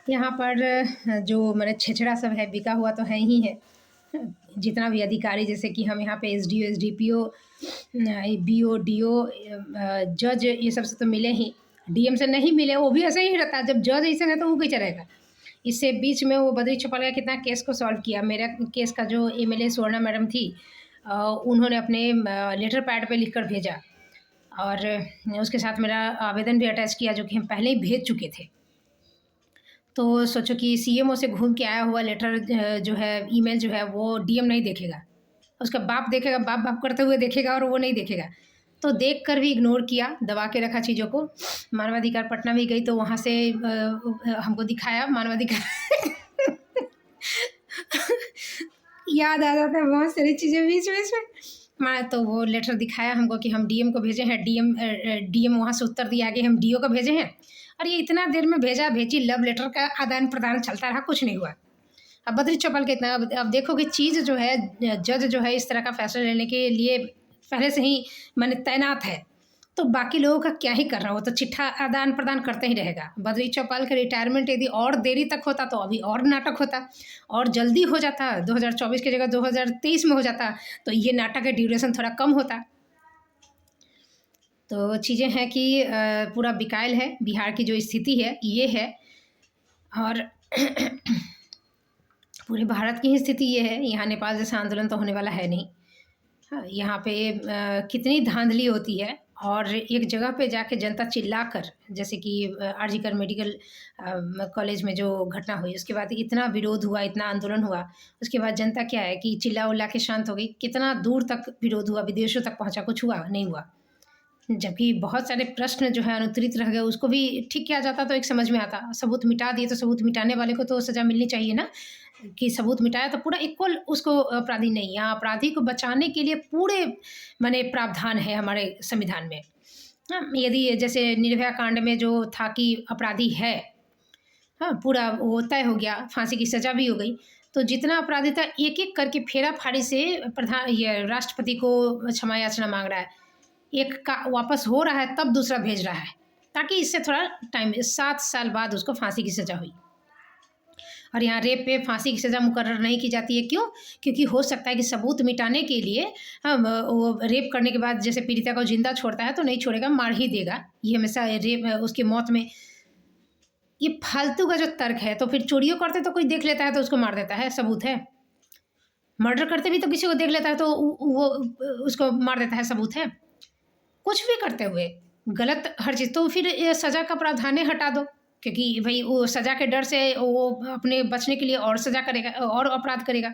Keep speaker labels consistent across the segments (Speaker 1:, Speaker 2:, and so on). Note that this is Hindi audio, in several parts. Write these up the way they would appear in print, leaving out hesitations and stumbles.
Speaker 1: यहाँ पर जो मैंने छेछड़ा सब है बिका हुआ तो है ही है। जितना भी अधिकारी जैसे कि हम यहाँ पे एसडीओ एसडीपीओ बीओ डीओ जज ये सब से तो मिले ही। डीएम से नहीं मिले वो भी ऐसा ही रहता है। जब जज ऐसा है तो वो कैसे रहेगा। इससे बीच में वो बद्री चौपाल का कितना केस को सॉल्व किया। मेरा केस का जो एमएलए स्वर्णा मैडम थी उन्होंने अपने लेटर पैड पे लिख कर भेजा और उसके साथ मेरा आवेदन भी अटैच किया जो कि हम पहले ही भेज चुके थे। तो सोचो कि सीएमओ से घूम के आया हुआ लेटर जो है ईमेल जो है वो डीएम नहीं देखेगा। उसका बाप देखेगा, बाप बाप करते हुए देखेगा और वो नहीं देखेगा। तो देख कर भी इग्नोर किया, दबा के रखा चीज़ों को। मानवाधिकार पटना भी गई तो वहाँ से हमको दिखाया मानवाधिकार याद आ जाता है बहुत सारी चीज़ें बीच बीच में। तो वो लेटर दिखाया हमको कि हम डीएम को भेजे हैं। डीएम वहाँ से उत्तर दिया आगे हम डीओ को भेजे हैं। और ये इतना देर में भेजा भेजी लव लेटर का आदान प्रदान चलता रहा, कुछ नहीं हुआ। अब बद्री चौपाल के इतना अब देखो कि चीज़ जो है जज जो है इस तरह का फैसला लेने के लिए पहले से ही माने तैनात है, तो बाकी लोगों का क्या ही कर रहा हो। तो चिट्ठा आदान प्रदान करते ही रहेगा। बद्री चौपाल का रिटायरमेंट यदि और देरी तक होता तो अभी और नाटक होता और जल्दी हो जाता। 2024 की जगह 2023 में हो जाता तो ये नाटक का ड्यूरेशन थोड़ा कम होता। तो चीज़ें हैं कि पूरा बिकायल है। बिहार की जो स्थिति है ये है और पूरे भारत की ही स्थिति ये है। यहाँ नेपाल जैसा आंदोलन तो होने वाला है नहीं। हाँ, यहाँ पे कितनी धांधली होती है और एक जगह पे जाके जनता चिल्लाकर, जैसे कि आरजीकर मेडिकल कॉलेज में जो घटना हुई उसके बाद इतना विरोध हुआ, इतना आंदोलन हुआ। उसके बाद जनता क्या है कि चिल्ला उल्ला के शांत हो गई। कितना दूर तक विरोध हुआ, विदेशों तक पहुँचा, कुछ हुआ नहीं हुआ। जबकि बहुत सारे प्रश्न जो है अनुत्तरित रह गए, उसको भी ठीक किया जाता तो एक समझ में आता। सबूत मिटा दिए तो सबूत मिटाने वाले को तो सज़ा मिलनी चाहिए ना, कि सबूत मिटाया तो पूरा इक्वल उसको अपराधी नहीं। यहाँ अपराधी को बचाने के लिए पूरे माने प्रावधान है हमारे संविधान में। हाँ, यदि जैसे निर्भया कांड में जो था कि अपराधी है, हाँ, पूरा वो तय हो गया, फांसी की सज़ा भी हो गई। तो जितना अपराधी था एक एक करके फेरा फाड़ी से ये राष्ट्रपति को क्षमा याचना मांग रहा है। एक का वापस हो रहा है तब दूसरा भेज रहा है, ताकि इससे थोड़ा टाइम 7 साल बाद उसको फांसी की सज़ा हुई। और यहाँ रेप पे फांसी की सज़ा मुकर्रर नहीं की जाती है। क्यों? क्योंकि हो सकता है कि सबूत मिटाने के लिए हम वो रेप करने के बाद जैसे पीड़िता को जिंदा छोड़ता है तो नहीं छोड़ेगा, मार ही देगा। ये हमेशा रेप उसकी मौत में ये फालतू का जो तर्क है। तो फिर चोरियों करते तो कोई देख लेता है तो उसको मार देता है, सबूत है। मर्डर करते भी तो किसी को देख लेता है तो वो उसको मार देता है, सबूत है। कुछ भी करते हुए गलत हर चीज़, तो फिर सज़ा का प्रावधान हटा दो, क्योंकि भाई वो सज़ा के डर से वो अपने बचने के लिए और सज़ा करेगा और अपराध करेगा,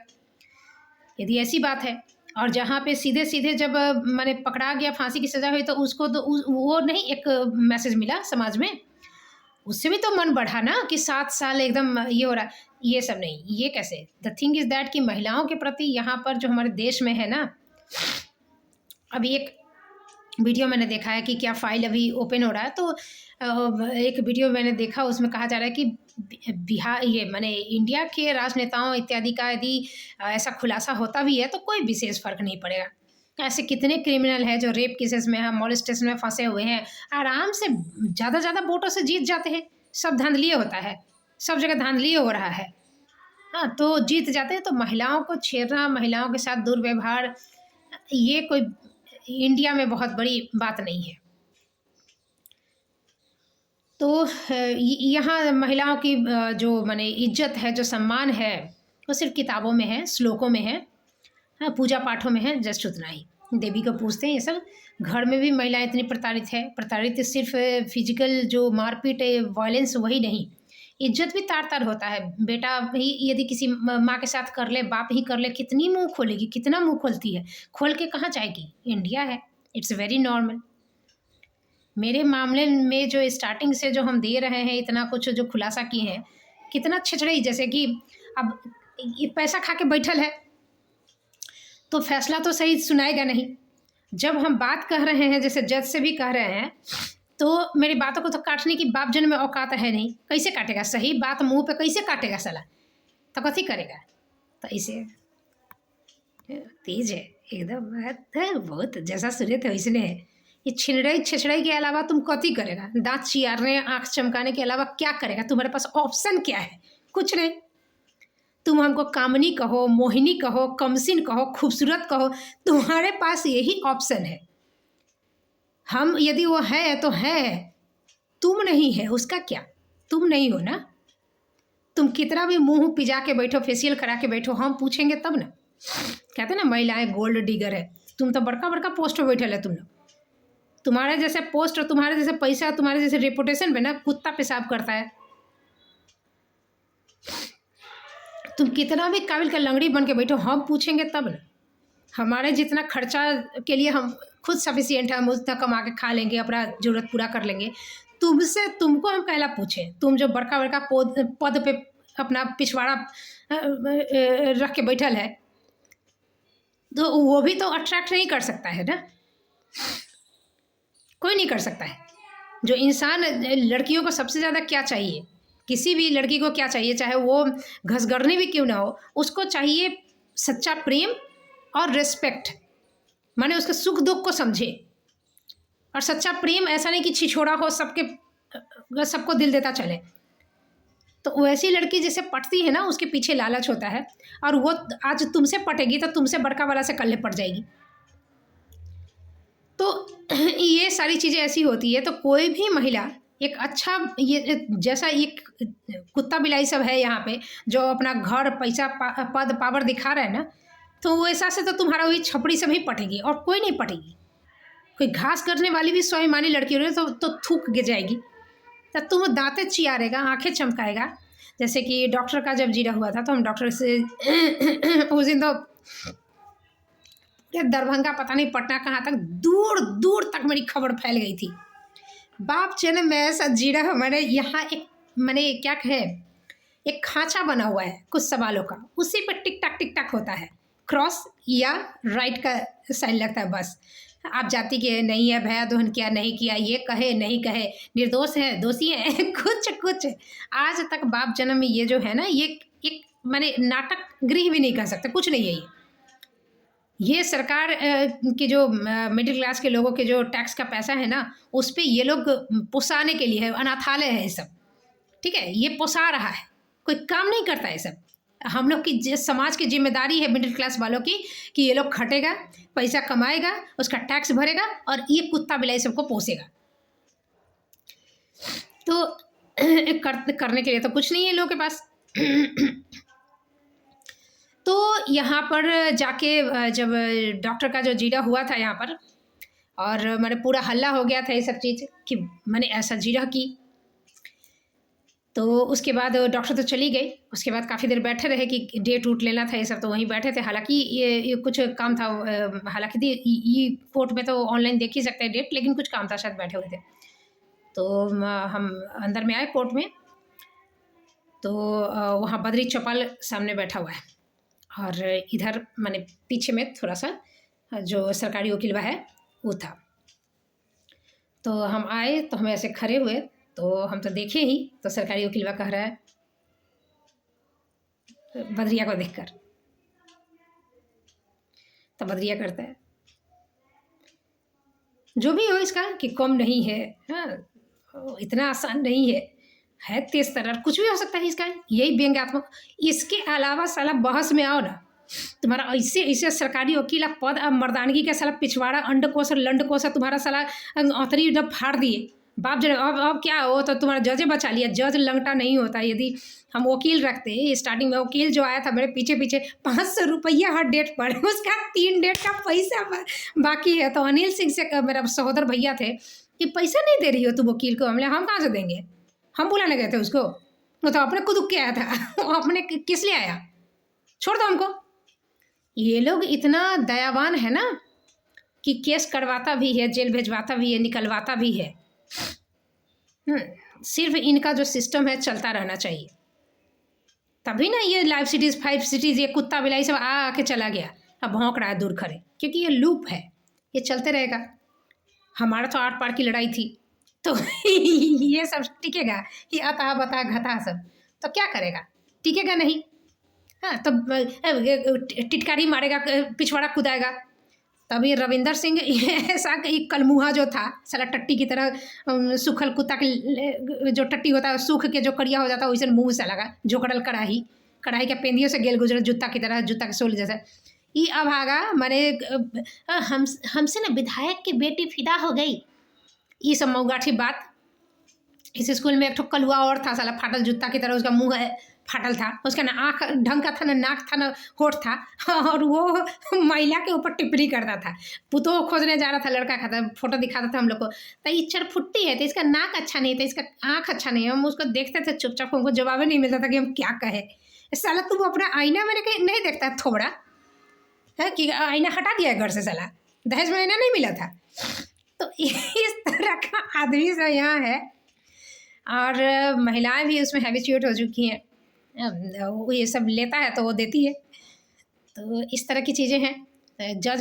Speaker 1: यदि ऐसी बात है। और जहाँ पे सीधे सीधे जब मैंने पकड़ा गया, फांसी की सज़ा हुई, तो उसको तो वो नहीं एक मैसेज मिला समाज में, उससे भी तो मन बढ़ा ना कि 7 साल एकदम ये हो रहा है। ये सब नहीं, ये कैसे। द थिंग इज़ दैट कि महिलाओं के प्रति यहाँ पर जो हमारे देश में है ना, अभी एक वीडियो मैंने देखा है कि क्या फाइल अभी ओपन हो रहा है, तो एक वीडियो मैंने देखा, उसमें कहा जा रहा है कि बिहार ये माने इंडिया के राजनेताओं इत्यादि का यदि ऐसा खुलासा होता भी है तो कोई विशेष फ़र्क नहीं पड़ेगा। ऐसे कितने क्रिमिनल हैं जो रेप केसेस में हैं, मॉलेस्टेशन में फंसे हुए हैं, आराम से ज़्यादा वोटों से जीत जाते हैं। सब धांधलिए होता है, सब जगह धांधलिए हो रहा है। हाँ, तो जीत जाते हैं। तो महिलाओं को छेड़ना, महिलाओं के साथ दुर्व्यवहार, ये कोई इंडिया में बहुत बड़ी बात नहीं है। तो यहाँ महिलाओं की जो माने इज्जत है, जो सम्मान है, वो सिर्फ किताबों में है, श्लोकों में है, हाँ, पूजा पाठों में है, जस्ट उतना ही। देवी को पूजते हैं ये सब। घर में भी महिलाएं इतनी प्रताड़ित है। प्रताड़ित सिर्फ फिजिकल जो मारपीट वायलेंस वही नहीं, इज्जत भी तार तार होता है। बेटा भी यदि किसी माँ के साथ कर ले, बाप ही कर ले, कितनी मुंह खोलेगी, कितना मुंह खोलती है, खोल के कहाँ जाएगी। इंडिया है, इट्स वेरी नॉर्मल। मेरे मामले में जो स्टार्टिंग से जो हम दे रहे हैं, इतना कुछ जो खुलासा किए हैं, कितना छिछड़ई, जैसे कि अब ये पैसा खा के बैठल है तो फैसला तो सही सुनाएगा नहीं। जब हम बात कह रहे हैं, जैसे जज से भी कह रहे हैं, तो मेरी बातों को तो काटने की बाप जन में औकात है नहीं। कैसे काटेगा, सही बात मुंह पे कैसे काटेगा साला, तो कथी करेगा। तो ऐसे तेज है एकदम, बात है बहुत, जैसा सुने थे वैसने है। ये छिनड़ई छिछड़ई के अलावा तुम कथी करेगा? दांत चियारने, आँख चमकाने के अलावा क्या करेगा? तुम्हारे पास ऑप्शन क्या है? कुछ नहीं। तुम हमको कामनी कहो, मोहिनी कहो, कमसिन कहो, खूबसूरत कहो, तुम्हारे पास यही ऑप्शन है। हम यदि वो है तो है, तुम नहीं है, उसका क्या? तुम नहीं हो ना। तुम कितना भी मुंह पिजा के बैठो, फेशियल करा के बैठो, हम पूछेंगे तब ना। कहते ना महिलाएं गोल्ड डिगर है। तुम तो बड़का बड़का पोस्ट पे बैठे है, तुम लोग। तुम्हारे जैसे पोस्ट और तुम्हारे जैसे पैसा, तुम्हारे जैसे रेपुटेशन पे ना कुत्ता पेशाब करता है। तुम कितना भी काबिल का लंगड़ी बन के बैठो, हम पूछेंगे तब ना। हमारे जितना खर्चा के लिए हम खुद सफिशिएंट है, हम उतना कमा के खा लेंगे, अपना ज़रूरत पूरा कर लेंगे। तुमको हम कहला पूछें? तुम जो बड़का बड़का पद पे अपना पिछवाड़ा रख के बैठल है, तो वो भी तो अट्रैक्ट नहीं कर सकता है ना। कोई नहीं कर सकता है। जो इंसान, लड़कियों को सबसे ज़्यादा क्या चाहिए, किसी भी लड़की को क्या चाहिए, चाहे वो घसगरनी भी क्यों ना हो, उसको चाहिए सच्चा प्रेम और रिस्पेक्ट। माने उसके सुख दुख को समझे। और सच्चा प्रेम ऐसा नहीं कि छिछोड़ा हो, सबको दिल देता चले। तो वैसी लड़की जैसे पटती है ना, उसके पीछे लालच होता है, और वो आज तुमसे पटेगी तो तुमसे बड़का वाला से कल्ले पड़ जाएगी। तो ये सारी चीज़ें ऐसी होती है। तो कोई भी महिला एक अच्छा, ये जैसा एक कुत्ता बिलाई सब है यहाँ पे, जो अपना घर, पैसा, पद पावर दिखा रहा है ना, तो वो ऐसा से तो तुम्हारा वही छपड़ी से भी पटेगी, और कोई नहीं पटेगी। कोई घास करने वाली भी स्वाभिमानी लड़की हो तो थूक गिर जाएगी। तो तुम दांतें चियारेगा, आंखें चमकाएगा। जैसे कि डॉक्टर का जब जीरा हुआ था, तो हम डॉक्टर से उस दिन तो दरभंगा, पता नहीं पटना, कहाँ तक, दूर दूर तक मेरी खबर फैल गई थी। बाप जन्म में ऐसा जीरा हमारे यहाँ एक, मैंने क्या कहे, एक खांचा बना हुआ है कुछ सवालों का, उसी पर टिक टाक होता है, क्रॉस या राइट का साइन लगता है। बस आप जाति के नहीं है, भैया दोहन किया नहीं किया, ये कहे नहीं कहे, निर्दोष है दोषी है कुछ आज तक बाप जन्म में ये जो है ना, ये एक मैंने नाटक गृह भी नहीं कह सकते, कुछ नहीं है ये सरकार के जो मिडिल क्लास के लोगों के जो टैक्स का पैसा है ना, उस पर ये लोग पोसाने के लिए है, अनाथालय है ये सब। ठीक है, ये पोसा रहा है, कोई काम नहीं करता है सब। हम लोग की समाज की जिम्मेदारी है मिडिल क्लास वालों की, कि ये लोग खटेगा, पैसा कमाएगा, उसका टैक्स भरेगा, और ये कुत्ता बिलाई सबको पोसेगा। तो करने के लिए तो कुछ नहीं है लोगों के पास। तो यहाँ पर जाके जब डॉक्टर का जो जीरा हुआ था यहाँ पर, और मैंने पूरा हल्ला हो गया था ये सब चीज़ कि मैंने ऐसा जीरा की। तो उसके बाद डॉक्टर तो चली गई। उसके बाद काफ़ी देर बैठे रहे कि डेट वूट लेना था, ये सब तो वहीं बैठे थे। हालांकि ये कुछ काम था, हालांकि ये कोर्ट में तो ऑनलाइन देख ही सकते हैं डेट, लेकिन कुछ काम था, शायद बैठे हुए थे। तो हम अंदर में आए कोर्ट में। तो वहाँ बद्री चौपाल सामने बैठा हुआ है, और इधर मैंने पीछे में थोड़ा सा जो सरकारी वकील है वो था। तो हम आए तो हम ऐसे खड़े हुए, तो हम तो देखे ही, तो सरकारी वकील कह रहा है बद्रिया को देखकर, तो बद्रिया करता है जो भी हो इसका कि कम नहीं है, हाँ इतना आसान नहीं है तेज तर्रार, कुछ भी हो सकता है इसका, यही व्यंग्यात्मक। इसके अलावा साला बहस में आओ ना, तुम्हारा ऐसे सरकारी वकील पद, अब मर्दानगी का साला पिछवाड़ा, अंडकोश और लंडकोश तुम्हारा साला औतरी जब फाड़ दिए बाप जब, अब क्या हो, तो तुम्हारा जज बचा लिया। जज लंगटा नहीं होता। यदि हम वकील रखते, स्टार्टिंग में वकील जो आया था मेरे पीछे 500 रुपया हर डेट पर, उसका 3 डेट का पैसा बाकी है। तो अनिल सिंह से मेरा सहोदर भैया थे कि पैसा नहीं दे रही हो तुम वकील को, हमने हम कहाँ से देंगे, हम बुलाने गए थे उसको, वो तो अपने खुद के आया था वो अपने किस लिए आया, छोड़ दो हमको। ये लोग इतना दयावान है ना कि केस करवाता भी है, जेल भेजवाता भी है, निकलवाता भी है। सिर्फ इनका जो सिस्टम है चलता रहना चाहिए, तभी ना ये लाइव सिटीज़ 5 सिटीज़ ये कुत्ता बिलाई सब आके चला गया, अब भौंक रहा है दूर खड़े, क्योंकि ये लूप है, ये चलते रहेगा। हमारा तो आर पार की लड़ाई थी, तो ये सब टिकेगा, ये अता बता घता सब तो क्या करेगा, टिकेगा नहीं। हाँ तो टिटकारी मारेगा, पिछवाड़ा कूदाएगा, तभी रविंदर सिंह ऐसा एक कलमुहा जो था साला टट्टी की तरह, सूखल कुत्ता के जो टट्टी होता है सूख के जो कड़िया हो जाता है वैसे मुँह से लगा जोकड़ल कढ़ाई कढ़ाई के पेंदियों से गेल गुजर जूता की तरह, जूता के सोल जैसा। ई अभागा माने हमसे ना विधायक की बेटी फिदा हो गई, ये सब मऊगाठी बात। इस स्कूल में एक ठो कलुआ और था साला फाटल जूता की तरह, उसका मुंह फाटल था, उसका ना आँख ढंग का था ना नाक था ना होठ था, और वो महिला के ऊपर टिप्पणी करता था। पुतो खोजने जा रहा था लड़का का, था फोटो दिखाता था हम लोग को, तो ये चरफुट्टी है तो इसका नाक अच्छा नहीं था, इसका आँख अच्छा नहीं है। हम उसको देखते थे चुपचाप, हमको जवाब नहीं मिलता था कि हम क्या कहे। साला तुम अपना आईना मैंने कहीं नहीं देखता थोड़ा है कि आईना हटा दिया है घर से, साला दहेज में आईना नहीं मिला था। तो इस तरह का आदमी सब यहाँ है, और महिलाएं भी उसमें हैबिचुएट हो चुकी हैं। वो ये सब लेता है तो वो देती है, तो इस तरह की चीज़ें हैं। जज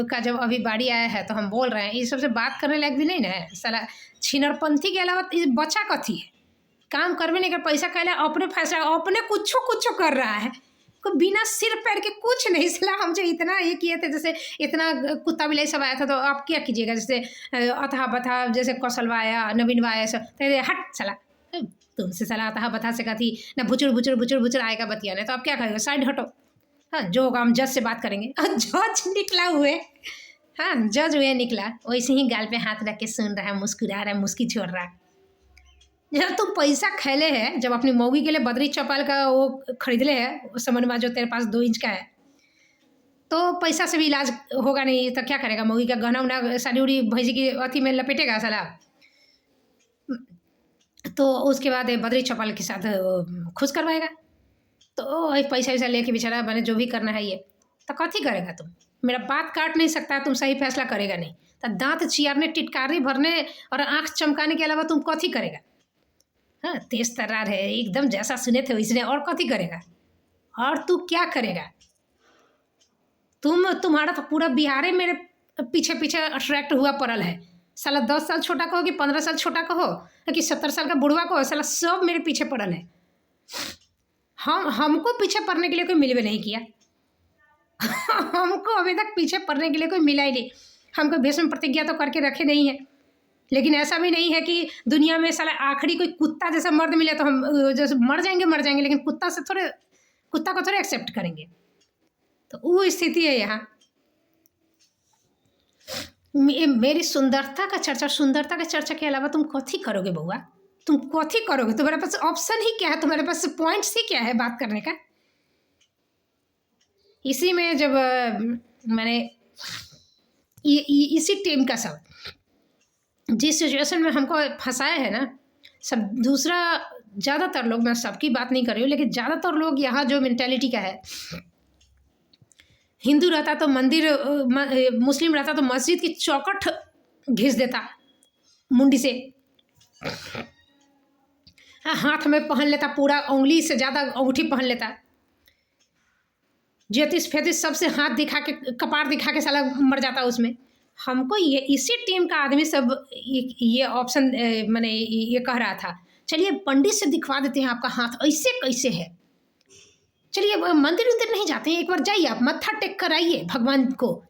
Speaker 1: का जब अभी बारी आया है तो हम बोल रहे हैं, ये सबसे बात करने लायक भी नहीं ना है। साला छिनरपंथी के अलावा बच्चा कथी है, काम करवे नहीं कर, पैसा कहला अपने फैसला अपने कुछ कर रहा है, को बिना सिर पैर के कुछ नहीं। सला हम जो इतना ये किए थे, जैसे इतना कुत्ता बिलाई सब आया था, तो आप क्या कीजिएगा, जैसे अथा बथा जैसे कौशलवा आया नवीनवा आया सब, तो हट सला तुमसे सलाह अथा बथा से कथी ना बुचुर आएगा बतिया नहीं, तो आप क्या करेंगे, साइड हटो। हाँ जो होगा हम जज से बात करेंगे। जज निकला हुए, हाँ जज हुए निकला, वैसे ही गाल पे हाथ रख के सुन रहा है, मुस्कुरा रहा है, मुस्की छोड़ रहा है। जब तुम पैसा खेले है, जब अपनी मौगी के लिए बद्री चौपाल का वो खरीद ले है, उस समझ में जो तेरे पास 2 इंच का है, तो पैसा से भी इलाज होगा नहीं तो क्या करेगा, मौगी का गहना उना साड़ी उड़ी भैजी की अथी में लपेटेगा साला, तो उसके बाद बद्री चौपाल के साथ खुश करवाएगा। तो पैसा वैसा लेके बेचारा मैंने जो भी करना है ये, तो कथी करेगा तुम, मेरा बात काट नहीं सकता, तुम सही फैसला करेगा नहीं, तो दांत चियारने टिटकारी भरने और आँख चमकाने के अलावा तुम कथी करेगा। हाँ तेज तर्रार है एकदम, जैसा सुने थे वैसने, और कथी करेगा, और तू क्या करेगा। तुम्हारा तो पूरा बिहार मेरे पीछे अट्रैक्ट हुआ पड़ल है। साला 10 साल छोटा कहो कि 15 साल छोटा कहो कि 70 साल का बुढ़वा कहो, साला सब मेरे पीछे पड़ल है। हमको पीछे पड़ने के लिए कोई मिलवे नहीं किया। हमको अभी तक पीछे पड़ने के लिए कोई मिला ही नहीं। हमको भीष्म प्रतिज्ञा तो करके रखे नहीं है, लेकिन ऐसा भी नहीं है कि दुनिया में साला आखिरी कोई कुत्ता जैसा मर्द मिले तो हम जैसे मर जाएंगे, लेकिन कुत्ता को थोड़े एक्सेप्ट करेंगे। तो वो स्थिति है यहाँ। मेरी सुंदरता का चर्चा के अलावा तुम कथी करोगे बउआ, तुम कथी करोगे, तुम्हारे पास ऑप्शन ही क्या है, तुम्हारे पास पॉइंट्स ही क्या है बात करने का। इसी में जब मैंने इसी टीम का सब जिस सिचुएशन में हमको फंसाया है ना, सब दूसरा ज़्यादातर लोग, मैं सबकी बात नहीं कर रही हूँ, लेकिन ज़्यादातर लोग यहाँ जो मेंटालिटी का है, हिंदू रहता तो मंदिर, मुस्लिम रहता तो मस्जिद की चौखट घिस देता मुंडी से, हाथ में पहन लेता, पूरा उंगली से ज़्यादा अंगूठी पहन लेता, ज्योतिष फेतिश सबसे हाथ दिखा के कपार दिखा के साला मर जाता उसमें। हमको ये इसी टीम का आदमी सब ये ऑप्शन मैंने ये कह रहा था, चलिए पंडित से दिखवा देते हैं आपका हाथ ऐसे कैसे है, चलिए मंदिर नहीं जाते हैं, एक बार जाइए आप मत्था टेक कर आइए भगवान को।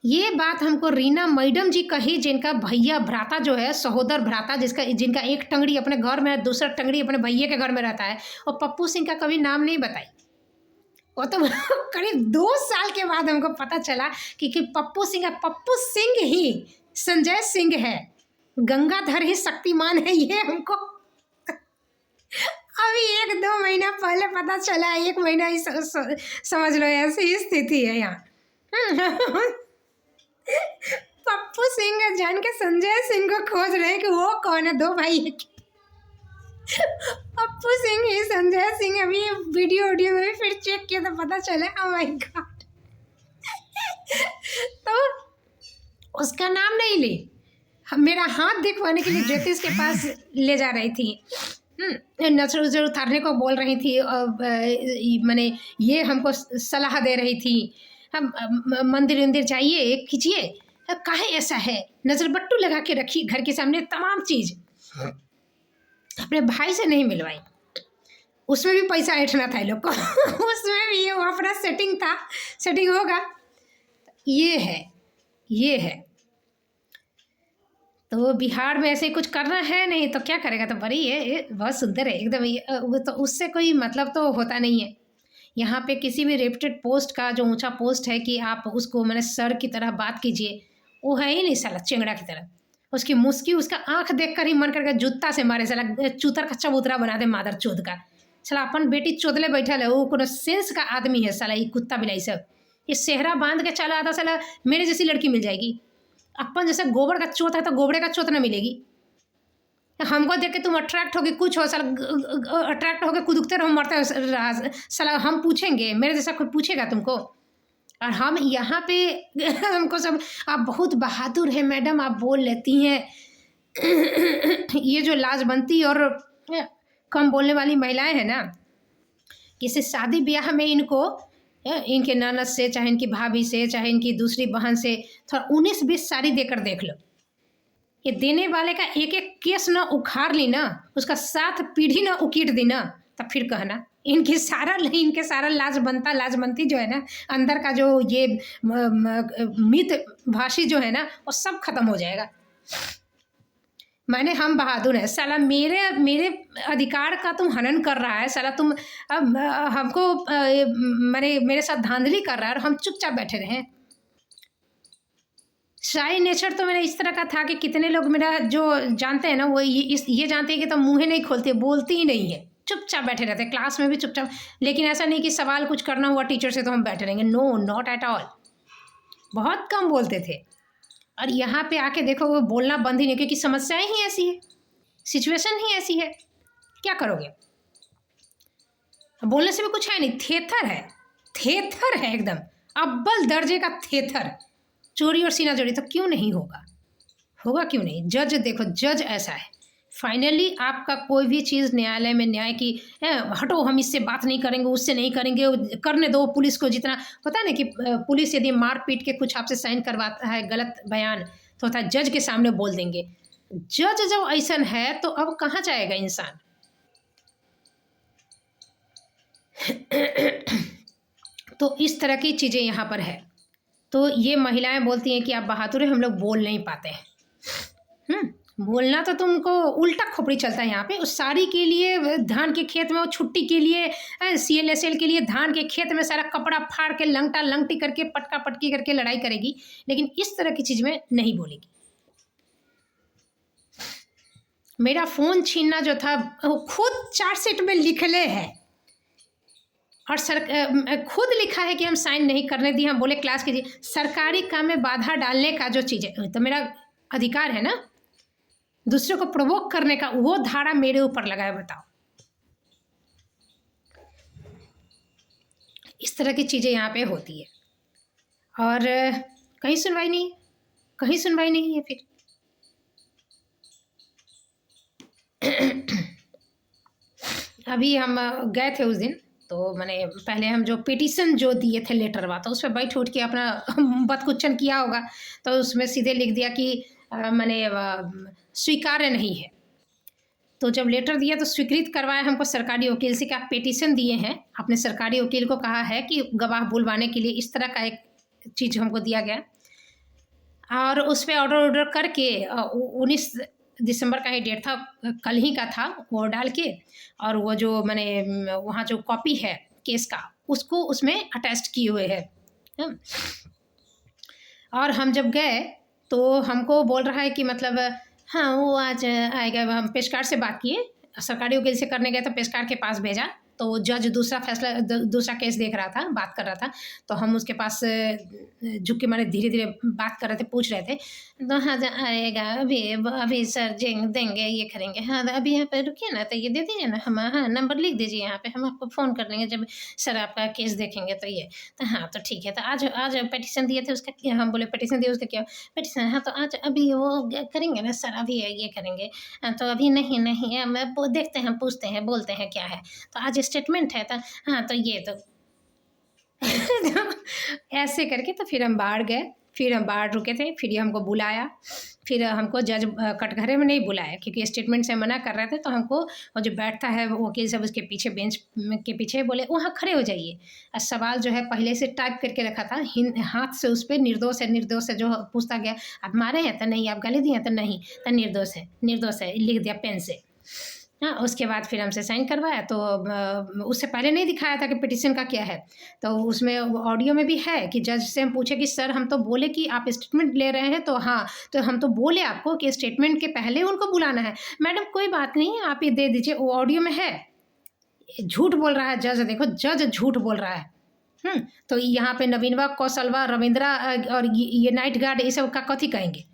Speaker 1: ये बात हमको रीना मैडम जी कही, जिनका भैया भ्राता जो है, सहोदर भ्राता, जिनका एक टंगड़ी अपने घर में, दूसरा टंगड़ी अपने भैया के घर में रहता है, और पप्पू सिंह का कभी नाम नहीं बताई। वो तो करीब 2 साल के बाद हमको पता चला कि पप्पू सिंह ही संजय सिंह है, गंगाधर ही शक्तिमान है, ये हमको अभी 1-2 महीना पहले पता चला। 1 महीना ही समझ लो, ऐसी ही स्थिति है यहाँ। पप्पू सिंह जान के संजय सिंह को खोज रहे हैं कि वो कौन है, 2 भाई है। पप्पू सिंह ही संजय सिंह, अभी वीडियो में फिर चेक किया तो पता चला, ओह माय गॉड। तो उसका नाम नहीं ली, मेरा हाथ दिखवाने के लिए ज्योतिष के पास ले जा रही थी, नजर उतारने को बोल रही थी, मैंने ये हमको सलाह दे रही थी, हम मंदिर जाइए कीजिए, काहे ऐसा है, नज़र बट्टू लगा के रखी घर के सामने, तमाम चीज़ अपने भाई से नहीं मिलवाई। उसमें भी पैसा ऐठना था लोग को। उसमें भी वो अपना सेटिंग होगा। ये है, ये है। तो बिहार में ऐसे कुछ करना है नहीं तो क्या करेगा, तो बड़ी है ये, बहुत सुंदर है एकदम ये, वो तो उससे कोई मतलब तो होता नहीं है। यहाँ पे किसी भी रेप्यूटेड पोस्ट का जो ऊंचा पोस्ट है कि आप उसको मैंने सर की तरह बात कीजिए, वो है ही नहीं साला चेंगड़ा की तरह। उसकी मुस्की, उसका आंख देख कर ही मन करके जूता से मारे साला, चूतर का चबूतरा बना दे मादर चोद का। साला अपन बेटी चोदले बैठल है, वो कोनो सेंस का आदमी है साला, ये कुत्ता बिलाई सब। ये सेहरा बांध के चला आता साला, मेरे जैसी लड़की मिल जाएगी। अपन जैसे गोबर का चोत है तो गोबरे का चोत ना मिलेगी। हमको देख के तुम अट्रैक्ट होके कुछ हो साला, अट्रैक्ट होके कुदकते रहो, मरते रहो साला। हम पूछेंगे, मेरे जैसा कोई पूछेगा तुमको? और हम यहाँ पे हमको सब, आप बहुत बहादुर है मैडम, आप बोल लेती हैं। ये जो लाजबंती और कम बोलने वाली महिलाएं हैं ना, किसी शादी ब्याह में इनको इनके ननद से, चाहे इनकी भाभी से, चाहे इनकी दूसरी बहन से थोड़ा 19-20 साड़ी देकर देख लो। ये देने वाले का एक एक केस ना उखाड़ ली ना, उसका 7 पीढ़ी ना उकीट दी ना, तब फिर कहना इनके सारा लाजबंती जो है ना, अंदर का जो ये मित भाषी जो है ना, वो सब खत्म हो जाएगा। मैंने हम बहादुर है साला, मेरे अधिकार का तुम हनन कर रहा है साला, तुम अब हमको मैंने मेरे साथ धांधली कर रहा है और हम चुपचाप बैठे रहे। शाही नेचर तो मेरा इस तरह का था कि कितने लोग मेरा जो जानते हैं ना, वो ये जानते हैं कि तो मुँह नहीं खोलते, बोलती ही नहीं है, चुपचाप बैठे रहते, क्लास में भी चुपचाप। लेकिन ऐसा नहीं कि सवाल कुछ करना हुआ टीचर से तो हम बैठे रहेंगे, नो, नॉट एट ऑल। बहुत कम बोलते थे। और यहाँ पे आके देखो वो बोलना बंद ही नहीं, क्योंकि समस्याएं ही ऐसी है, सिचुएशन ही ऐसी है, क्या करोगे? बोलने से भी कुछ है नहीं, थेथर है एकदम, अव्वल दर्जे का थेथर। चोरी और सीना जोड़ी तो क्यों नहीं होगा, होगा क्यों नहीं? जज देखो, जज ऐसा है। फाइनली आपका कोई भी चीज़ न्यायालय में न्याय की हटो, हम इससे बात नहीं करेंगे, उससे नहीं करेंगे, करने दो पुलिस को जितना पता है ना कि पुलिस यदि मार पीट के कुछ आपसे साइन करवाता है गलत बयान, तो होता है जज के सामने बोल देंगे। जज जब ऐसा है तो अब कहाँ जाएगा इंसान? तो इस तरह की चीज़ें यहाँ पर है। तो ये महिलाएं बोलती हैं कि आप बहादुर हैं, हम लोग बोल नहीं पाते हैं। बोलना तो तुमको उल्टा खोपड़ी चलता है यहाँ पे। उस साड़ी के लिए धान के खेत में, वो छुट्टी के लिए, CLSL के लिए धान के खेत में सारा कपड़ा फाड़ के लंगटा लंगटी करके पटका पटकी करके लड़ाई करेगी, लेकिन इस तरह की चीज़ में नहीं बोलेगी। मेरा फ़ोन छीनना जो था वो खुद चार्जशीट में लिखले है, और खुद लिखा है कि हम साइन नहीं करने दिए, हम बोले क्लास कीजिए। सरकारी काम में बाधा डालने का जो चीज़ है तो मेरा अधिकार है ना, दूसरे को प्रोवोक करने का, वो धारा मेरे ऊपर लगा है। बताओ, इस तरह की चीज़ें यहाँ पे होती है और कहीं सुनवाई नहीं है फिर। अभी हम गए थे उस दिन, तो मैंने पहले हम जो पिटीशन जो दिए थे लेटर वाला, तो उस पर बैठ उठ के अपना बदकुच्चन किया होगा, तो उसमें सीधे लिख दिया कि मैंने स्वीकार्य नहीं है। तो जब लेटर दिया तो स्वीकृत करवाया हमको सरकारी वकील से कि आप पिटीशन दिए हैं, अपने सरकारी वकील को कहा है कि गवाह बुलवाने के लिए, इस तरह का एक चीज़ हमको दिया गया। और उस पर ऑर्डर करके 19 दिसंबर का ही डेट था, कल ही का था, वो डाल के, और वो जो मैंने वहाँ जो कॉपी है केस का उसको उसमें अटैच किए हुए है। और हम जब गए तो हमको बोल रहा है कि मतलब हाँ वो आज आएगा। हम पेशकार से बात किए, सरकारी वकील से करने गए तो पेशकार के पास भेजा, तो जज दूसरा केस देख रहा था, बात कर रहा था, तो हम उसके पास झुक के मारे धीरे धीरे बात कर रहे थे, पूछ रहे थे। तो हाँ आएगा, अभी सर देंगे, ये करेंगे, हाँ अभी यहाँ पे रुकिए ना, तो ये दे दीजिए ना, हम हाँ नंबर लिख दीजिए यहाँ पे, हम आपको फ़ोन कर लेंगे जब सर आपका केस देखेंगे। तो ये तो हाँ तो ठीक है, तो आज पिटीशन दिए थे उसका क्या, हम बोले पिटीशन दिए उसका क्या पिटीशन, हाँ तो आज अभी वो करेंगे ना सर, अभी ये करेंगे, तो अभी नहीं हम देखते हैं, पूछते हैं, बोलते हैं क्या है, तो आज स्टेटमेंट है, तो हाँ तो ये तो ऐसे करके तो फिर हम बाहर गए। फिर हम बाहर रुके थे, फिर ये हमको बुलाया। फिर हमको जज कटघरे में नहीं बुलाया क्योंकि स्टेटमेंट से मना कर रहे थे, तो हमको वो जो बैठता है वो वकील साहब उसके पीछे बेंच के पीछे बोले वहाँ खड़े हो जाइए। और सवाल जो है पहले से टाइप करके रखा था, हाथ से उस पर निर्दोष है निर्दोष है जो पूछता गया। आप मारे हैं तो नहीं, आप गाली दिए हैं तो नहीं, तो निर्दोष है लिख दिया पेन से। हाँ, उसके बाद फिर हमसे साइन करवाया। तो उससे पहले नहीं दिखाया था कि पिटीशन का क्या है। तो उसमें ऑडियो में भी है कि जज से हम पूछे कि सर हम तो बोले कि आप स्टेटमेंट ले रहे हैं, तो हाँ, तो हम तो बोले आपको कि स्टेटमेंट के पहले उनको बुलाना है। मैडम कोई बात नहीं, आप ये दे दीजिए, वो ऑडियो में है। झूठ बोल रहा है जज, देखो जज झूठ बोल रहा है। तो यहाँ पे नवीनवा, कौशलवा, रविंद्रा और ये नाइट गार्ड ये सब का कथी कहेंगे?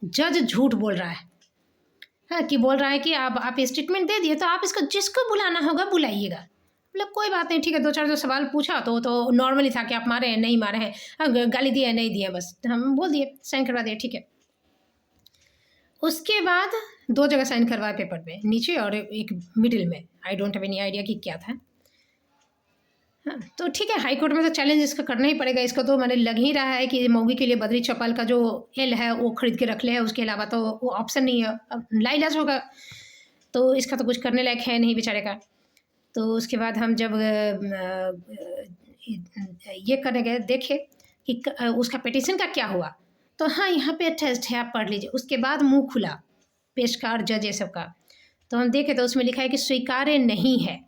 Speaker 1: जज झूठ बोल रहा है। हाँ, कि बोल रहा है कि आप स्टेटमेंट दे दिए तो आप इसको जिसको बुलाना होगा बुलाइएगा। मतलब कोई बात नहीं, ठीक है। 2-4 जो सवाल पूछा तो नॉर्मली था कि आप मारे हैं नहीं मारे हैं, हाँ गाली दिए नहीं दिए, बस हम बोल दिए, साइन करवा दिए, ठीक है। उसके बाद 2 जगह साइन करवाए पेपर पे, नीचे और एक मिडिल में। I don't have any idea कि क्या था। हाँ, तो ठीक है, हाई कोर्ट में तो चैलेंज इसका करना ही पड़ेगा। इसको तो मैंने लग ही रहा है कि मौगी के लिए बद्री चौपाल का जो एल है वो खरीद के रख ले है, उसके अलावा तो वो ऑप्शन नहीं है, अब लाइलाज होगा। तो इसका तो कुछ करने लायक है नहीं बेचारे का। तो उसके बाद हम जब ये करने गए, देखे कि उसका पिटीशन का क्या हुआ। तो हाँ, यहाँ पे टेस्ट है, आप पढ़ लीजिए। उसके बाद मुंह खुला पेशकार जज ये सब का। तो हम देखे तो उसमें लिखा है कि स्वीकार्य नहीं है।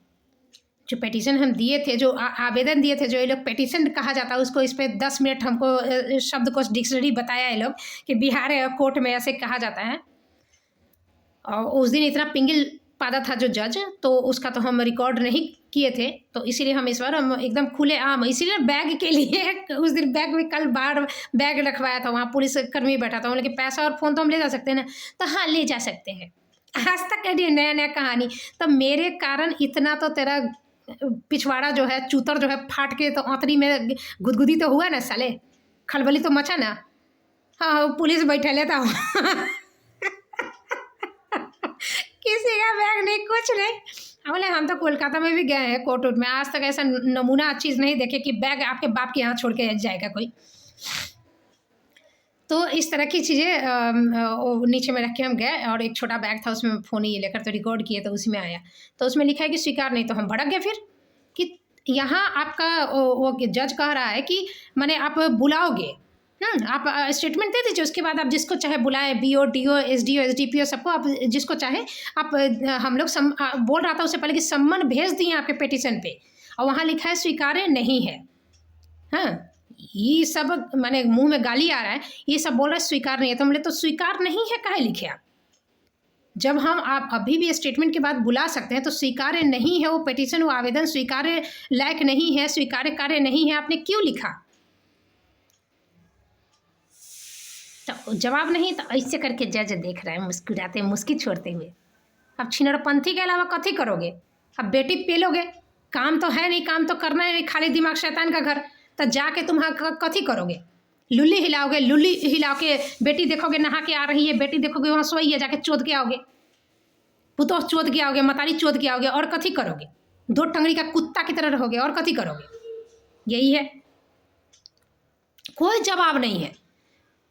Speaker 1: जो पिटीशन हम दिए थे, जो आवेदन दिए थे, जो ये लोग पिटीशन कहा जाता है उसको, इस पर 10 मिनट हमको शब्दकोश डिक्शनरी बताया ये लोग कि बिहार कोर्ट में ऐसे कहा जाता है। और उस दिन इतना पिंगल पादा था जो जज, तो उसका तो हम रिकॉर्ड नहीं किए थे, तो इसीलिए हम इस बार हम एकदम खुले आम, इसीलिए बैग के लिए उस दिन बैग में कल बाहर बैग रखवाया था, वहाँ पुलिस कर्मी बैठा था, लेकिन पैसा और फ़ोन तो हम ले जा सकते हैं ना। तो हाँ, ले जा सकते हैं। आज तक कह नया नया कहानी। तो मेरे कारण इतना तो तेरा पिछवाड़ा जो है, चूतर जो है, फाट के तो आंतरी में गुदगुदी तो हुआ ना साले, खलबली तो मचा ना। हाँ, पुलिस बैठा लेता किसी का बैग नहीं, कुछ नहीं। बोले हम तो कोलकाता में भी गए हैं कोर्ट में, आज तक ऐसा नमूना चीज़ नहीं देखे कि बैग आपके बाप के यहाँ छोड़ के जाएगा कोई। तो इस तरह की चीज़ें नीचे में रख के हम गए, और एक छोटा बैग था उसमें फ़ोन ये लेकर तो रिकॉर्ड किए, तो उसी में आया। तो उसमें लिखा है कि स्वीकार नहीं। तो हम भड़क गए फिर कि यहाँ आपका वो जज कह रहा है कि माने आप बुलाओगे, आप स्टेटमेंट दे दीजिए, उसके बाद आप जिसको चाहे बुलाएं, BO, DO, SDO, SDPO, सबको आप जिसको चाहे आप। हम लोग बोल रहा था उससे पहले कि सम्मन भेज दिए आपके पिटीशन पे, और वहाँ लिखा है स्वीकार्य नहीं है। हाँ, ये सब माने मुंह में गाली आ रहा है, ये सब बोल रहा है स्वीकार नहीं है। तो हमने तो स्वीकार नहीं है काहे लिखे आप? जब हम आप अभी भी स्टेटमेंट के बाद बुला सकते हैं, तो स्वीकार्य नहीं है वो पिटीशन, वो आवेदन स्वीकार्य लायक नहीं है, स्वीकार्य कार्य नहीं है, आपने क्यों लिखा? तो जवाब नहीं, तो ऐसे करके जज देख रहे हैं मुस्कुराते, मुस्की छोड़ते हुए। अब छिनरपंथी के अलावा कथी करोगे? अब बेटी पेलोगे, काम तो है नहीं, काम तो करना है नहीं, खाली दिमाग शैतान का घर। तो जाके तुम कथी करोगे? लुल्ली हिलाओगे, लुल्ली हिला के बेटी देखोगे नहा के आ रही है, बेटी देखोगे वहाँ सोई है, जाके चोद के आओगे, पुतोह चोद के आओगे, मतारी चोद के आओगे, और कथी करोगे? 2 टंगड़ी का कुत्ता की तरह रहोगे, और कथी करोगे? यही है, कोई जवाब नहीं है।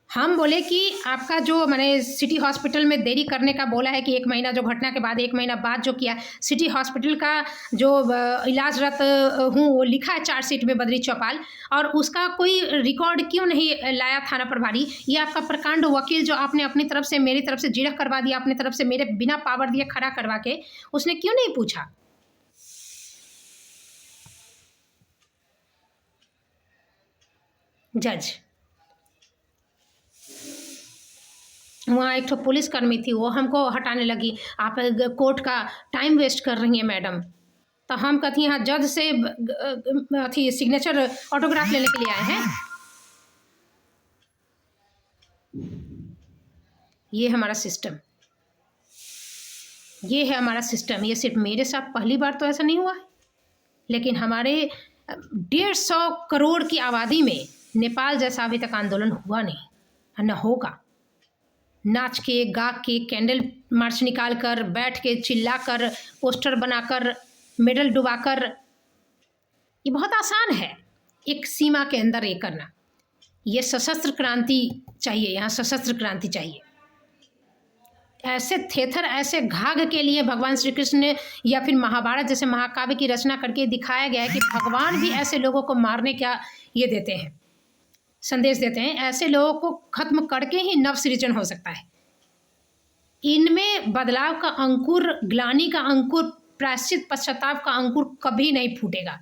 Speaker 1: हम बोले कि आपका जो मैंने सिटी हॉस्पिटल में देरी करने का बोला है कि 1 महीना, जो घटना के बाद 1 महीना बाद जो किया, सिटी हॉस्पिटल का जो इलाजरत हूँ वो लिखा है चार्जशीट में बद्री चौपाल, और उसका कोई रिकॉर्ड क्यों नहीं लाया थाना प्रभारी? ये आपका प्रकांड वकील जो आपने अपनी तरफ से मेरी तरफ से जिरह करवा दिया, अपनी तरफ से मेरे बिना पावर दिए खड़ा करवा के, उसने क्यों नहीं पूछा? जज वहाँ एक तो पुलिसकर्मी थी, वो हमको हटाने लगी, आप कोर्ट का टाइम वेस्ट कर रही हैं मैडम। तो हम कहती हैं हाँ, जज से अथी सिग्नेचर ऑटोग्राफ लेने के लिए आए हैं। ये हमारा सिस्टम, ये है हमारा सिस्टम। ये सिर्फ मेरे साथ पहली बार तो ऐसा नहीं हुआ है, लेकिन हमारे 150 करोड़ की आबादी में नेपाल जैसा अभी तक आंदोलन हुआ नहीं, न होगा। नाच के, गा के, कैंडल मार्च निकाल कर, बैठ के, चिल्ला कर, पोस्टर बनाकर, मेडल डुबाकर, ये बहुत आसान है एक सीमा के अंदर ये करना। ये सशस्त्र क्रांति चाहिए, यहाँ सशस्त्र क्रांति चाहिए। ऐसे थेथर, ऐसे घाघ के लिए भगवान श्री कृष्ण ने या फिर महाभारत जैसे महाकाव्य की रचना करके दिखाया गया है कि भगवान भी ऐसे लोगों को मारने का ये देते हैं, संदेश देते हैं। ऐसे लोगों को खत्म करके ही नव सृजन हो सकता है। इनमें बदलाव का अंकुर, ग्लानि का अंकुर, प्रायश्चित पश्चाताप का अंकुर कभी नहीं फूटेगा।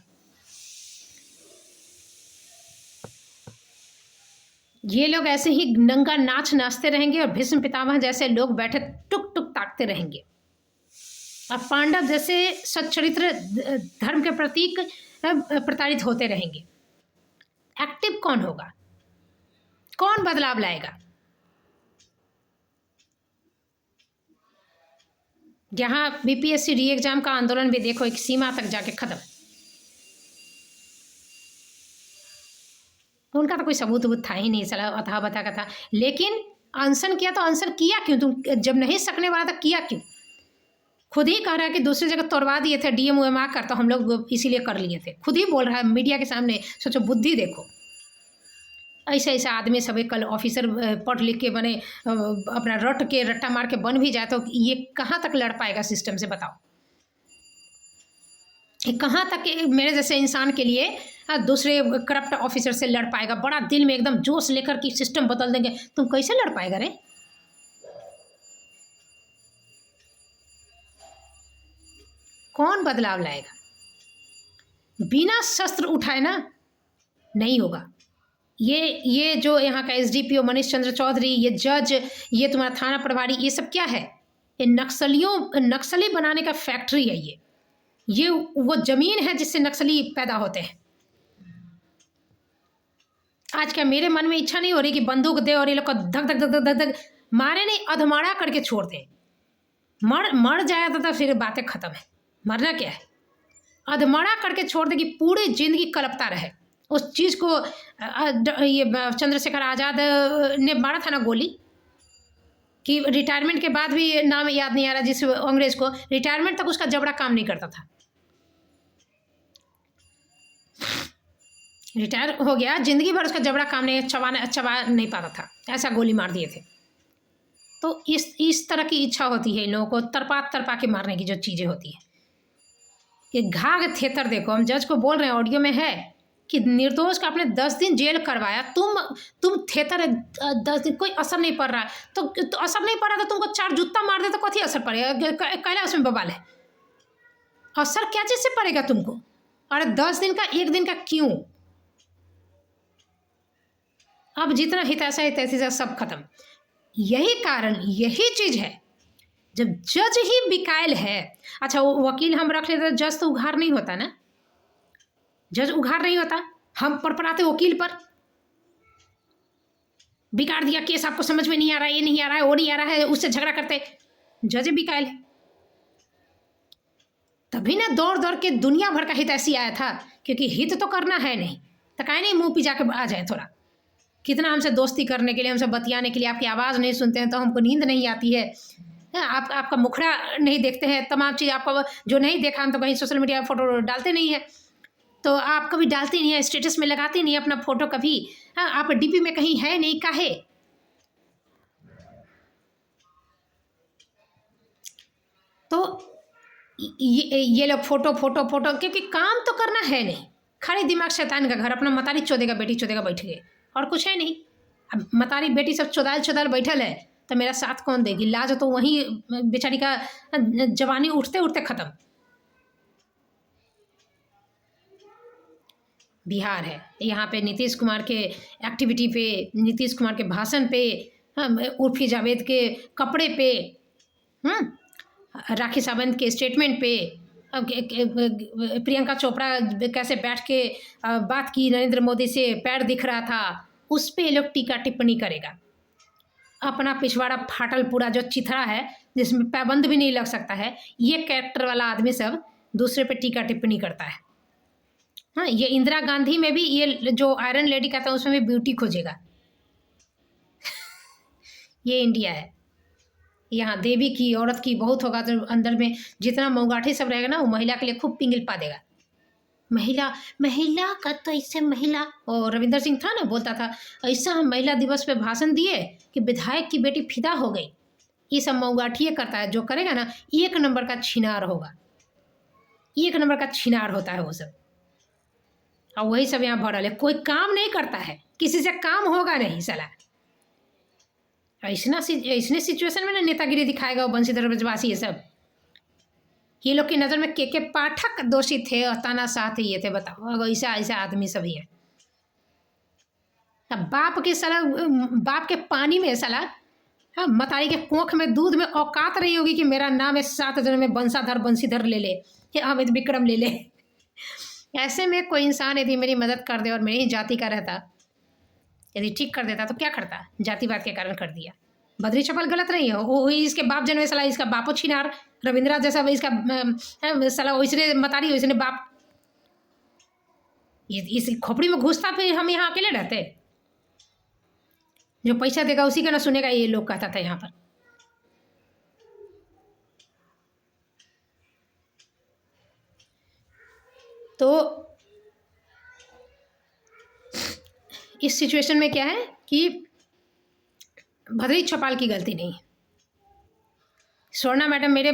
Speaker 1: ये लोग ऐसे ही नंगा नाच नाचते रहेंगे और भीष्म पितामह जैसे लोग बैठे टुक टुक ताकते रहेंगे। और पांडव जैसे सच्चरित्र धर्म के प्रतीक प्रताड़ित होते रहेंगे। एक्टिव कौन होगा? कौन बदलाव लाएगा? यहाँ बीपीएससी री एग्जाम का आंदोलन भी देखो एक सीमा तक जाके खत्म। उनका तो कोई सबूत था ही नहीं, साला अथा बता का था। लेकिन अनशन किया तो अनशन किया क्यों? तुम जब नहीं सकने वाला था किया क्यों? खुद ही कह रहा है कि दूसरी जगह तोड़वा दिए थे डीएम उएम कर, तो हम लोग इसीलिए कर लिए थे। खुद ही बोल रहा है मीडिया के सामने। सोचो, बुद्धि देखो। ऐसे ऐसा आदमी सब कल ऑफिसर पढ़ लिख के बने, अपना रट के रट्टा मार के बन भी जाए तो ये कहाँ तक लड़ पाएगा सिस्टम से? बताओ, कहाँ तक मेरे जैसे इंसान के लिए दूसरे करप्ट ऑफिसर से लड़ पाएगा? बड़ा दिल में एकदम जोश लेकर कि सिस्टम बदल देंगे, तुम कैसे लड़ पाएगा रे? कौन बदलाव लाएगा? बिना शस्त्र उठाए ना नहीं होगा। ये जो यहाँ का एसडीपीओ मनीष चंद्र चौधरी, ये जज, ये तुम्हारा थाना प्रभारी, ये सब क्या है? ये नक्सली बनाने का फैक्ट्री है। ये वो जमीन है जिससे नक्सली पैदा होते हैं। आज क्या मेरे मन में इच्छा नहीं हो रही कि बंदूक दे और ये लोग को धक धक धक धक धक मारे नहीं, अधमाड़ा करके छोड़ दे। मर जाएगा तो फिर बातें खत्म है। मरना क्या है? अधमरा करके छोड़ दे कि पूरी जिंदगी कलपता रहे उस चीज़ को। ये चंद्रशेखर आज़ाद ने मारा था ना गोली, कि रिटायरमेंट के बाद भी नाम याद नहीं आ रहा, जिस अंग्रेज को रिटायरमेंट तक उसका जबड़ा काम नहीं करता था। रिटायर हो गया, जिंदगी भर उसका जबड़ा काम नहीं, चबा नहीं पाता था, ऐसा गोली मार दिए थे। तो इस तरह की इच्छा होती है इन लोगों को तरपा के मारने की जो चीज़ें होती है। ये घाघ थेतर देखो, हम जज को बोल रहे हैं, ऑडियो में है कि निर्दोष का आपने 10 दिन जेल करवाया, तुम थेतर 10 दिन कोई असर नहीं पड़ रहा है, तो असर नहीं पड़ रहा तो तुमको 4 जूता मार दे तो कथी असर पड़ेगा? कहला उसमें बवाल है। असर क्या चीज़ से पड़ेगा तुमको? अरे 10 दिन का, 1 दिन का क्यों? अब जितना हितैषा हितैषी सब खत्म। यही कारण, यही चीज़ है, जब जज ही बिकायल है। अच्छा, वो वकील हम रख लेते तो जज तो उघार नहीं होता ना, जज उघार नहीं होता। हम पड़पड़ाते वकील पर, बिगाड़ दिया केस, आपको समझ में नहीं आ रहा है, ये नहीं आ रहा है, वो नहीं आ रहा है, उससे झगड़ा करते। जज बिकायल है। तभी ना दौड़ दौड़ के दुनिया भर का हित ऐसी आया था, क्योंकि हित तो करना है नहीं तो काहे नहीं मुंह पिजा के आ जाए थोड़ा। कितना हमसे दोस्ती करने के लिए, हमसे बतियाने के लिए, आपकी आवाज़ नहीं सुनते हैं तो हमको नींद नहीं आती है। आपका मुखड़ा नहीं देखते हैं, तमाम चीज़ आपका जो नहीं देखा हम तो कहीं सोशल मीडिया में फ़ोटो डालते नहीं है, तो आप कभी डालते नहीं है, स्टेटस में लगाते नहीं है अपना फ़ोटो कभी। हाँ, आप डीपी में कहीं है नहीं, काहे? तो ये लोग फोटो फोटो फोटो, क्योंकि काम तो करना है नहीं, खाली दिमाग शैतान का घर, अपना मतारी चोदेगा बेटी चोदेगा बैठ गए, और कुछ है नहीं। अब मतारी बेटी सब चोदाल बैठल है तो मेरा साथ कौन देगी? लाज तो वहीं बेचारी का जवानी उठते उठते ख़त्म। बिहार है, यहाँ पे नीतीश कुमार के एक्टिविटी पे, नीतीश कुमार के भाषण पे, उर्फी जावेद के कपड़े पे, राखी सावंत के स्टेटमेंट पे, प्रियंका चोपड़ा कैसे बैठ के बात की, नरेंद्र मोदी से पैर दिख रहा था, उस पे लोग टीका टिप्पणी करेगा। अपना पिछवाड़ा फाटल पूरा जो चिथड़ा है जिसमें पाबंद भी नहीं लग सकता है, ये कैरेक्टर वाला आदमी सब दूसरे पे टीका टिप्पणी करता है। हाँ, ये इंदिरा गांधी में भी, ये जो आयरन लेडी कहता है उसमें भी ब्यूटी खोजेगा। ये इंडिया है। यहाँ देवी की, औरत की बहुत होगा तो अंदर में जितना मऊगाठी सब रहेगा ना, वो महिला के लिए खूब पिंगल पा देगा। महिला महिला का तो ऐसे महिला, और रविंदर सिंह था ना, बोलता था ऐसा हम महिला दिवस पे भाषण दिए कि विधायक की बेटी फिदा हो गई। ये सब मऊगाठिए करता है, जो करेगा ना 1 नंबर का छिनार होगा, 1 नंबर का छिनार होता है वो सब। और वही सब यहाँ भरल है, कोई काम नहीं करता है, किसी से काम होगा नहीं साला। इसने सिचुएशन में ना नेतागिरी दिखाएगा वो बंशीधर ब्रजवासी, ये सब। ये लोग की नज़र में के पाठक दोषी थे और तानाशाह थे, ये थे। बताओ अगर ऐसा ऐसा आदमी सभी है। अब बाप के पानी में साला, हाँ, मतारी के कोख में दूध में औकात रही होगी कि मेरा नाम है 7 जन्म में बंशीधर ले ले, या अमित विक्रम ले ले। ऐसे में कोई इंसान यदि मेरी मदद कर दे और मेरी ही जाति का रहता, यदि ठीक कर देता तो क्या करता? जातिवाद के कारण कर दिया। बद्री चपल गलत नहीं है, वो इसके बाप जन्मे साला, इसका बापो छिनार, रविंद्रा जैसा इसका साला वैसने मतारी वैसने बाप। इस खोपड़ी में घुसता फिर हम यहाँ अकेले रहते? जो पैसा देगा उसी का ना सुनेगा, ये लोग कहता था यहाँ पर। तो इस सिचुएशन में क्या है कि भद्री चौपाल की गलती नहीं है। स्वर्णा मैडम मेरे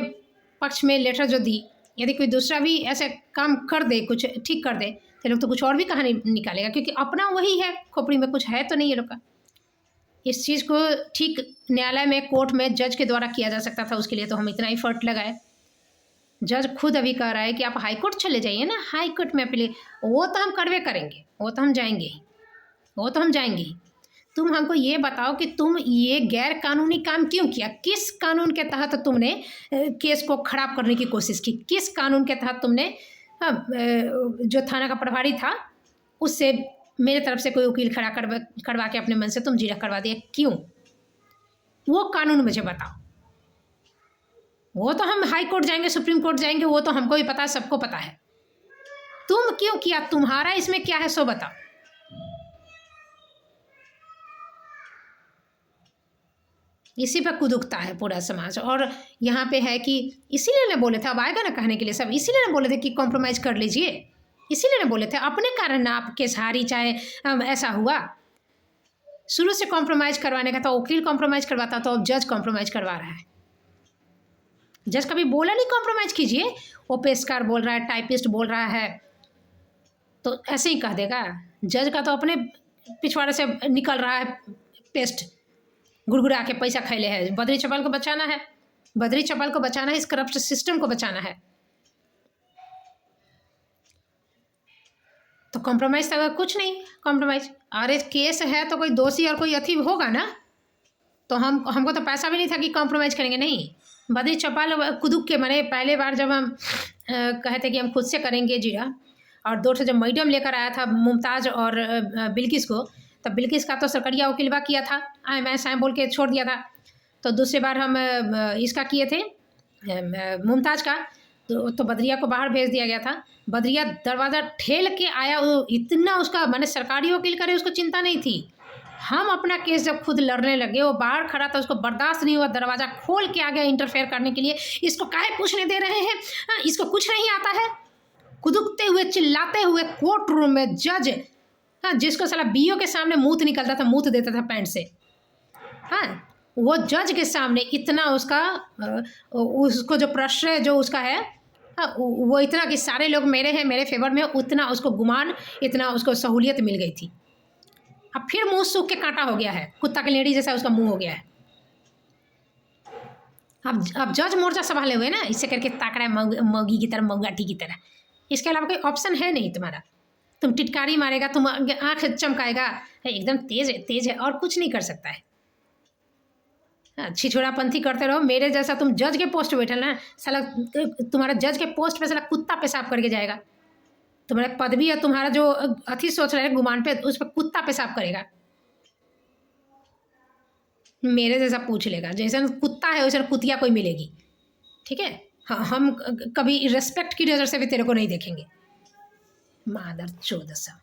Speaker 1: पक्ष में लेटर जो दी, यदि कोई दूसरा भी ऐसे काम कर दे, कुछ ठीक कर दे, तो लोग तो कुछ और भी कहानी निकालेगा, क्योंकि अपना वही है, खोपड़ी में कुछ है तो नहीं ये लोग का। इस चीज़ को ठीक न्यायालय में, कोर्ट में जज के द्वारा किया जा सकता था, उसके लिए तो हम इतना एफर्ट लगाए। जज खुद अभी कह रहा है कि आप हाई कोर्ट चले जाइए ना, हाई कोर्ट में अपील। वो तो हम करवे करेंगे, वो तो हम जाएंगे ही, वो तो हम जाएंगे ही। तुम हमको ये बताओ कि तुम ये गैर कानूनी काम क्यों किया? किस कानून के तहत तुमने केस को खराब करने की कोशिश की? किस कानून के तहत तुमने जो थाना का प्रभारी था उससे मेरे तरफ से कोई वकील खड़ा करवा के अपने मन से तुम जिरह करवा दिया? क्यों? वो कानून मुझे बताओ। वो तो हम हाई कोर्ट जाएंगे, सुप्रीम कोर्ट जाएंगे, वो तो हमको भी पता है, सबको पता है। तुम क्यों किया? तुम्हारा इसमें क्या है सो बताओ। इसी पर कुदुकता है पूरा समाज। और यहाँ पे है कि इसीलिए ना बोले थे, अब आएगा ना कहने के लिए सब, इसीलिए ना बोले थे कि कॉम्प्रोमाइज़ कर लीजिए, इसीलिए ना बोले थे। अपने कारण ना आप केस हारी, चाहे ऐसा हुआ। शुरू से कॉम्प्रोमाइज़ करवाने का तो वकील कॉम्प्रोमाइज़ करवाता, तो अब जज कॉम्प्रोमाइज़ करवा रहा है। जज कभी बोला नहीं कॉम्प्रोमाइज़ कीजिए, वो पेशकार बोल रहा है, टाइपिस्ट बोल रहा है, तो ऐसे ही कह देगा। जज का तो अपने पिछवाड़े से निकल रहा है पेस्ट, गुड़गुड़ा के पैसा खैले है। बद्री चौपाल को बचाना है, बद्री चौपाल को बचाना है, इस करप्ट सिस्टम को बचाना है। तो कॉम्प्रोमाइज़ तो अगर कुछ नहीं, कॉम्प्रोमाइज़, अरे केस है तो कोई दोषी और कोई अथी होगा ना, तो हमको तो पैसा भी नहीं था कि कॉम्प्रोमाइज़ करेंगे। नहीं, बद्री चौपाल कुदुक के माने पहले बार जब हम कहे थे कि हम खुद से करेंगे जीरा, और 2 जब मैडम लेकर आया था मुमताज़ और बिल्किस को, तब बिल्किस का तो सरकरिया वकीलवा किया था, मैं साएँ बोल के छोड़ दिया था। तो दूसरी बार हम इसका किए थे मुमताज़ का, तो बद्रिया को बाहर भेज दिया गया था। बद्रिया दरवाज़ा ठेल के आया, वो इतना उसका माने सरकारी वकील करे उसको चिंता नहीं थी। हम अपना केस जब खुद लड़ने लगे, वो बाहर खड़ा था, उसको बर्दाश्त नहीं हुआ, दरवाज़ा खोल के आ गया इंटरफेयर करने के लिए। इसको काहे पूछने दे रहे हैं? इसको कुछ नहीं आता है। कुदुकते हुए, चिल्लाते हुए कोर्ट रूम में जज, हाँ, जिसको साला बीओ के सामने मूत निकलता था, मूत देता था पैंट से, हाँ, वो जज के सामने इतना उसको जो प्रश्रय जो उसका है, हाँ, वो इतना कि सारे लोग मेरे हैं, मेरे फेवर में, उतना उसको गुमान, इतना उसको सहूलियत मिल गई थी। अब फिर मुंह सूख के कांटा हो गया है, कुत्ता की लेड़ी जैसा उसका मुंह हो गया है। अब जज मोर्चा संभाले हुए ना, इससे करके ताक रहा है मौगी की तरह, मऊगाठी की तरह। इसके अलावा कोई ऑप्शन है नहीं तुम्हारा। तुम टिटकारी मारेगा, तुम आँख चमकाएगा, एकदम तेज है, और कुछ नहीं कर सकता है। छिछोड़ापंथी करते रहो। मेरे जैसा तुम जज के पोस्ट पे बैठे ना, साला तुम्हारा जज के पोस्ट पे साला कुत्ता पेशाब करके जाएगा। तुम्हारा पदवी और तुम्हारा जो अथी सोच रहे हैं गुमान पे, उस पर कुत्ता पेशाब करेगा। मेरे जैसा पूछ लेगा, जैसा कुत्ता है वैसा कुतिया कोई मिलेगी, ठीक है। हाँ, हम कभी रिस्पेक्ट की नज़र से भी तेरे को नहीं देखेंगे। मादर चोद सा।